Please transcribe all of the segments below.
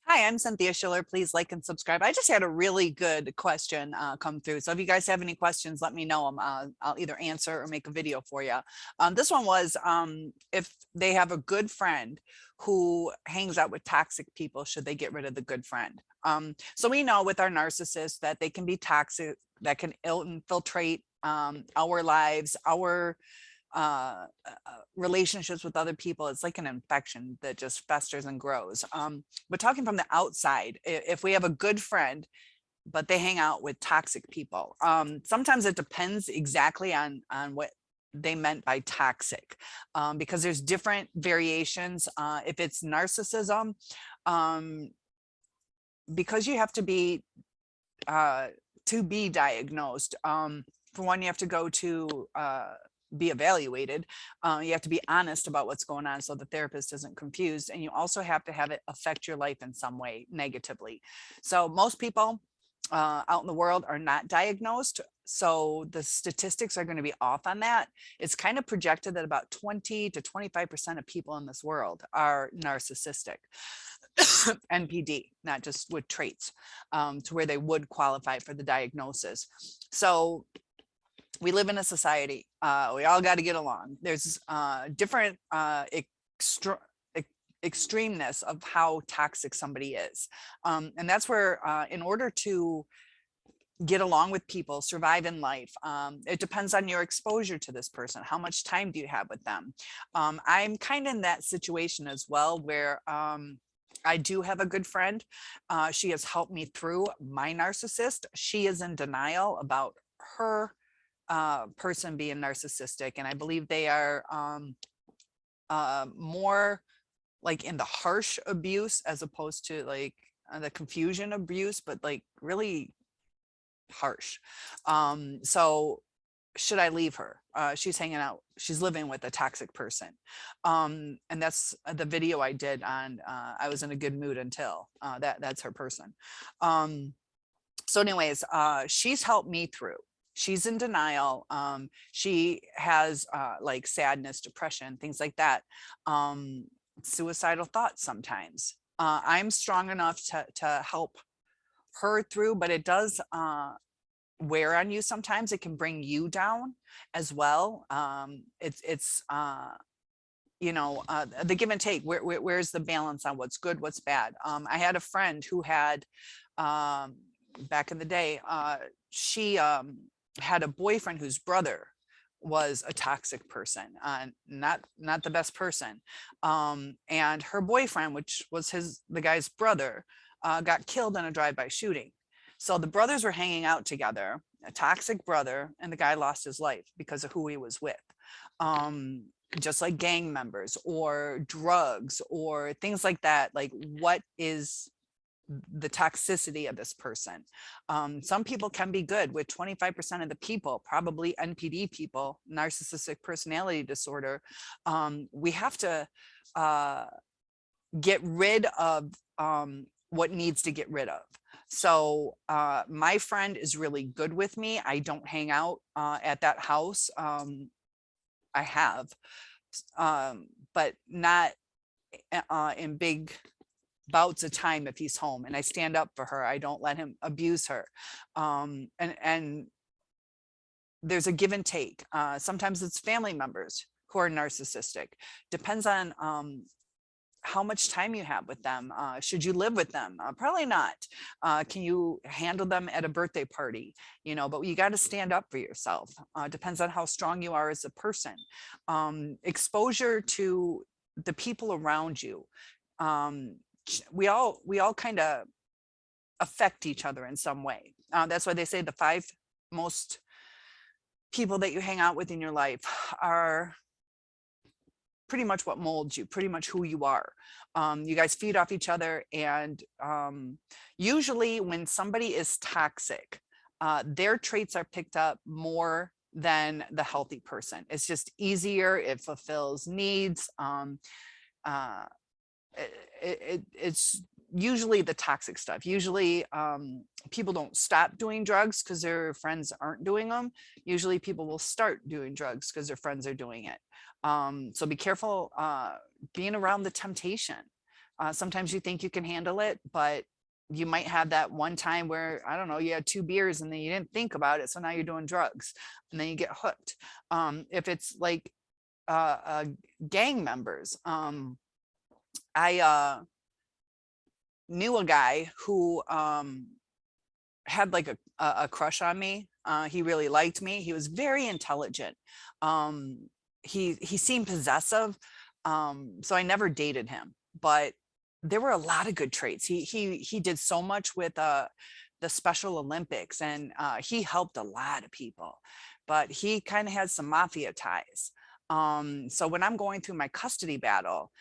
Hi, I'm Cynthia Schiller. Please like and subscribe. I just had a really good question come through. So if you guys have any questions, let me know them. I'll either answer or make a video for you. This one was if they have a good friend who hangs out with toxic people, should they get rid of the good friend? So we know with our narcissists that they can be toxic, that can infiltrate our lives, our relationships with other people. It's like an infection that just festers and grows. But talking from the outside, if we have a good friend but they hang out with toxic people, sometimes it depends exactly on what they meant by toxic, because there's different variations. If it's narcissism, um, because you have to be diagnosed, for one, you have to go to be evaluated. You have to be honest about what's going on so the therapist isn't confused. And you also have to have it affect your life in some way negatively. So most people out in the world are not diagnosed. So the statistics are going to be off on that. It's kind of projected that about 20 to 25% of people in this world are narcissistic. NPD, not just with traits, to where they would qualify for the diagnosis. So we live in a society. We all got to get along. There's different extremeness of how toxic somebody is. And that's where in order to get along with people, survive in life, it depends on your exposure to this person. How much time do you have with them? I'm kind of in that situation as well, where I do have a good friend. She has helped me through my narcissist. She is in denial about her person being narcissistic, and I believe they are more like in the harsh abuse as opposed to like the confusion abuse, but like really harsh. So should I leave her? She's hanging out, she's living with a toxic person. And that's the video I did on I was in a good mood until that's her person. So anyways, she's helped me through. She's in denial. She has like sadness, depression, things like that. Suicidal thoughts sometimes. I'm strong enough to help her through, but it does wear on you sometimes. It can bring you down as well. It's the give and take. Where's the balance on what's good, what's bad? I had a friend who had back in the day, she had a boyfriend whose brother was a toxic person, not the best person. And her boyfriend, which was the guy's brother, got killed in a drive-by shooting. So the brothers were hanging out together, a toxic brother, and the guy lost his life because of who he was with. Just like gang members or drugs or things like that. Like, what is the toxicity of this person? Some people can be good. With 25% of the people, probably NPD people, narcissistic personality disorder, we have to get rid of what needs to get rid of. So my friend is really good with me. I don't hang out at that house. I have, but not in big bouts of time if he's home, and I stand up for her. I don't let him abuse her. And there's a give and take. Sometimes it's family members who are narcissistic. Depends on how much time you have with them. Should you live with them? Probably not. Can you handle them at a birthday party? But you got to stand up for yourself. Depends on how strong you are as a person. Exposure to the people around you. We all kind of affect each other in some way. That's why they say the 5 most people that you hang out with in your life are pretty much what molds you, pretty much who you are. You guys feed off each other. And usually when somebody is toxic, their traits are picked up more than the healthy person. It's just easier. It fulfills needs. It's usually the toxic stuff. Usually people don't stop doing drugs because their friends aren't doing them. Usually people will start doing drugs because their friends are doing it. So be careful being around the temptation. Sometimes you think you can handle it, but you might have that one time where, I don't know, you had 2 beers and then you didn't think about it. So now you're doing drugs and then you get hooked. If it's like gang members, I knew a guy who had like a crush on me. He really liked me. He was very intelligent. He seemed possessive. So I never dated him, but there were a lot of good traits. He did so much with the Special Olympics, and he helped a lot of people, but he kind of had some mafia ties. So when I'm going through my custody battle,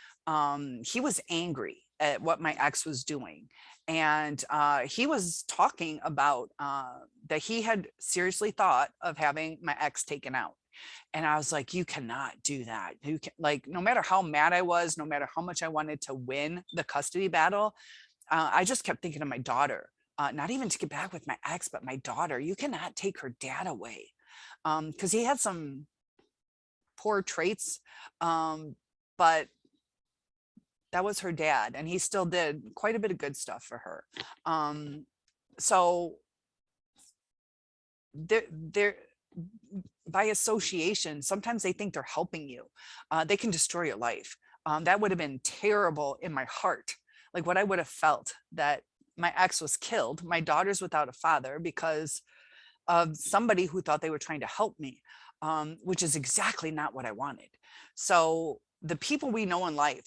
he was angry at what my ex was doing. And he was talking about that he had seriously thought of having my ex taken out. And I was like, you cannot do that. You can, like, no matter how mad I was, no matter how much I wanted to win the custody battle, I just kept thinking of my daughter, not even to get back with my ex, but my daughter. You cannot take her dad away, because he had some poor traits, but that was her dad, and he still did quite a bit of good stuff for her. So they're by association, sometimes they think they're helping you. They can destroy your life. That would have been terrible in my heart. Like what I would have felt that my ex was killed, my daughter's without a father because of somebody who thought they were trying to help me, which is exactly not what I wanted. So the people we know in life,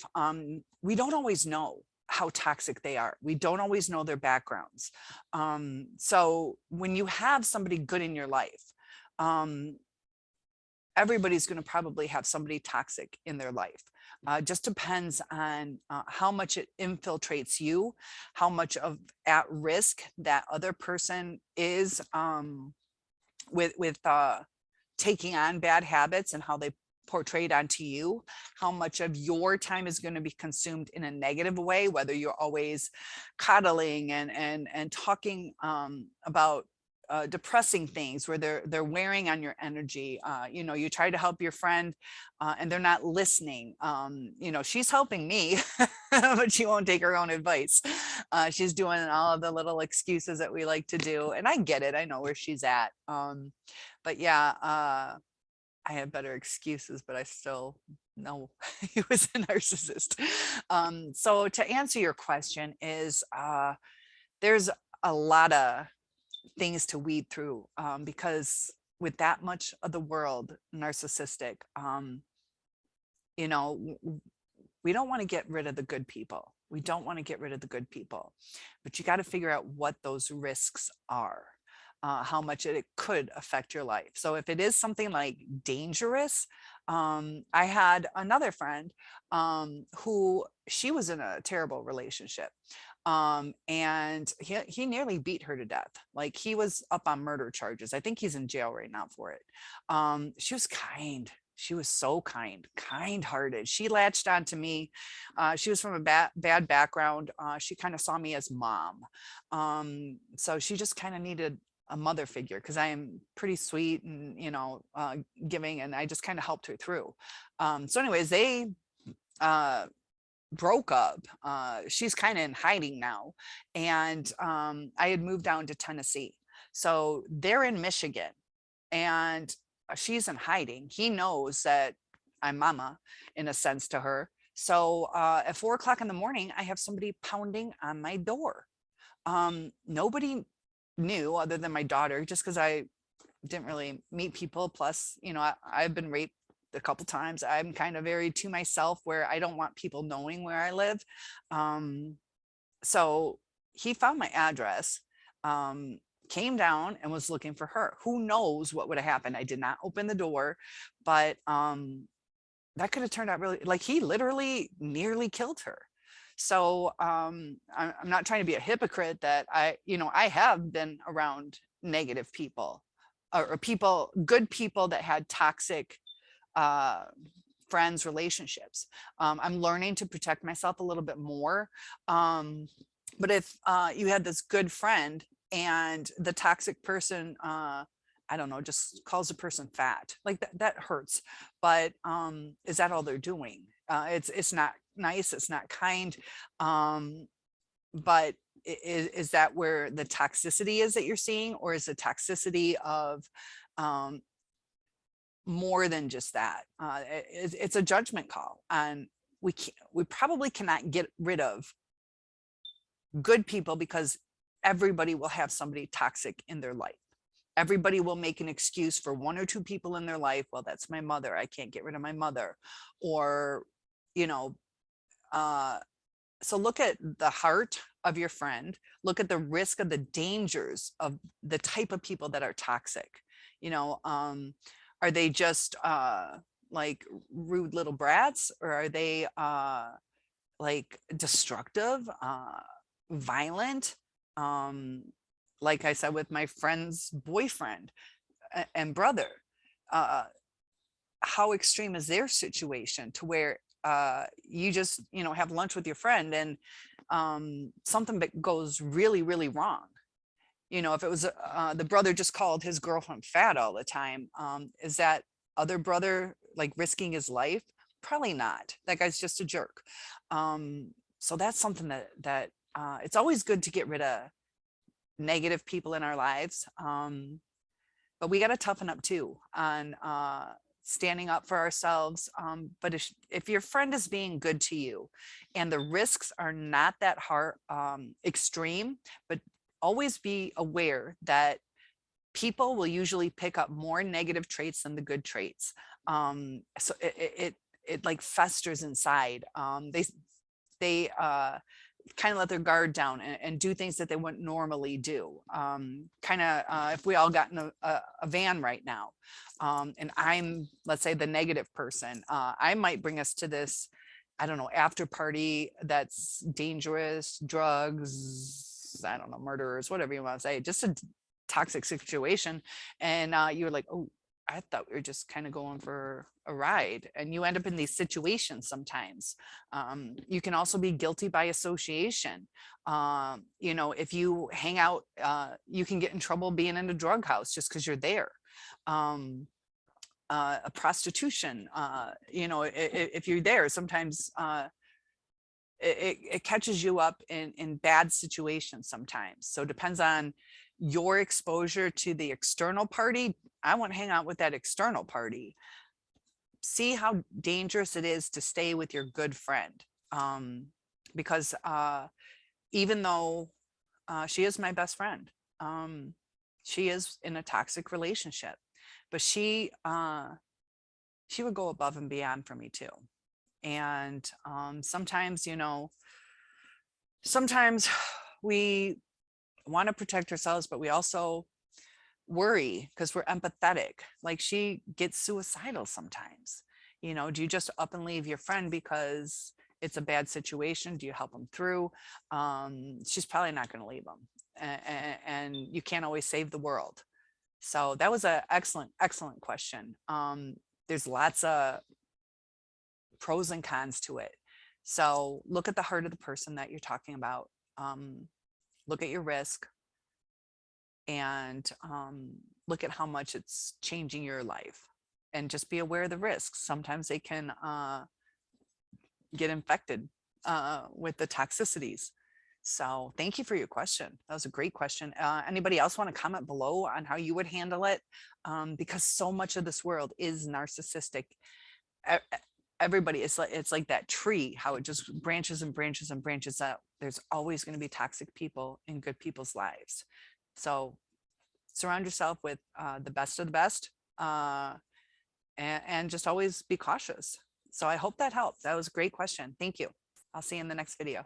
we don't always know how toxic they are. We don't always know their backgrounds. So when you have somebody good in your life, everybody's going to probably have somebody toxic in their life. Just depends on how much it infiltrates you, how much of at risk that other person is with taking on bad habits and how they portrayed onto you, how much of your time is going to be consumed in a negative way, whether you're always coddling and talking about depressing things where they're wearing on your energy. You know, you try to help your friend and they're not listening. You know, she's helping me, but she won't take her own advice. She's doing all of the little excuses that we like to do. And I get it. I know where she's at. But yeah, I had better excuses, but I still know he was a narcissist. So to answer your question is there's a lot of things to weed through because with that much of the world narcissistic, you know, we don't want to get rid of the good people. We don't want to get rid of the good people, but you got to figure out what those risks are. How much it could affect your life. So if it is something like dangerous, I had another friend who she was in a terrible relationship. And he nearly beat her to death. Like he was up on murder charges. I think he's in jail right now for it. She was kind. She was so kind-hearted. She latched on to me. She was from a bad background. She kind of saw me as mom. So she just kind of needed a mother figure because I am pretty sweet and, you know, giving, and I just kind of helped her through. So anyways, they broke up. She's kind of in hiding now. And I had moved down to Tennessee. So they're in Michigan and she's in hiding. He knows that I'm mama in a sense to her. So at 4 o'clock in the morning, I have somebody pounding on my door. Nobody knew other than my daughter, just because I didn't really meet people. Plus, you know, I've been raped a couple times. I'm kind of very to myself where I don't want people knowing where I live. So he found my address, came down and was looking for her. Who knows what would have happened? I did not open the door, but that could have turned out really, like he literally nearly killed her. So I'm not trying to be a hypocrite that you know, I have been around negative people or people, good people that had toxic friends, relationships. I'm learning to protect myself a little bit more. But if you had this good friend and the toxic person, I don't know, just calls a person fat, like that hurts. But is that all they're doing? It's not nice, it's not kind. But is that where the toxicity is that you're seeing, or is the toxicity of more than just that? It's a judgment call, and we probably cannot get rid of good people because everybody will have somebody toxic in their life. Everybody will make an excuse for one or two people in their life. Well, that's my mother, I can't get rid of my mother. Or, you know, so look at the heart of your friend, look at the risk of the dangers of the type of people that are toxic. Are they just like rude little brats, or are they like destructive, violent? Like I said, with my friend's boyfriend and brother, how extreme is their situation, to where you just have lunch with your friend and something goes really, really wrong. If it was the brother just called his girlfriend fat all the time, is that other brother like risking his life? Probably not. That guy's just a jerk. So that's something that it's always good to get rid of negative people in our lives. But we got to toughen up too on standing up for ourselves. But if your friend is being good to you and the risks are not that hard, extreme, but always be aware that people will usually pick up more negative traits than the good traits. So it like festers inside. They kind of let their guard down and do things that they wouldn't normally do. If we all got in a van right now, and I'm, let's say, the negative person, I might bring us to this, I don't know, after party that's dangerous, drugs, I don't know, murderers, whatever you want to say, just a toxic situation. And you're like, oh, I thought we were just kind of going for a ride. And you end up in these situations sometimes. You can also be guilty by association. If you hang out, you can get in trouble being in a drug house just because you're there. A prostitution, if you're there, sometimes it catches you up in bad situations sometimes. So it depends on your exposure to the external party. I want to hang out with that external party. See how dangerous it is to stay with your good friend. Because even though she is my best friend, she is in a toxic relationship, but she would go above and beyond for me too. And sometimes we want to protect ourselves, but we also worry because we're empathetic. Like, she gets suicidal sometimes. Do you just up and leave your friend because it's a bad situation? Do you help them through? She's probably not going to leave them, and you can't always save the world. So that was an excellent question. There's lots of pros and cons to it. So look at the heart of the person that you're talking about. Look at your risk, and look at how much it's changing your life, and just be aware of the risks. Sometimes they can get infected with the toxicities. So thank you for your question. That was a great question. Anybody else want to comment below on how you would handle it? Because so much of this world is narcissistic. Everybody, it's like that tree, how it just branches and branches and branches out. There's always going to be toxic people in good people's lives. So surround yourself with the best of the best, and just always be cautious. So I hope that helped. That was a great question. Thank you. I'll see you in the next video.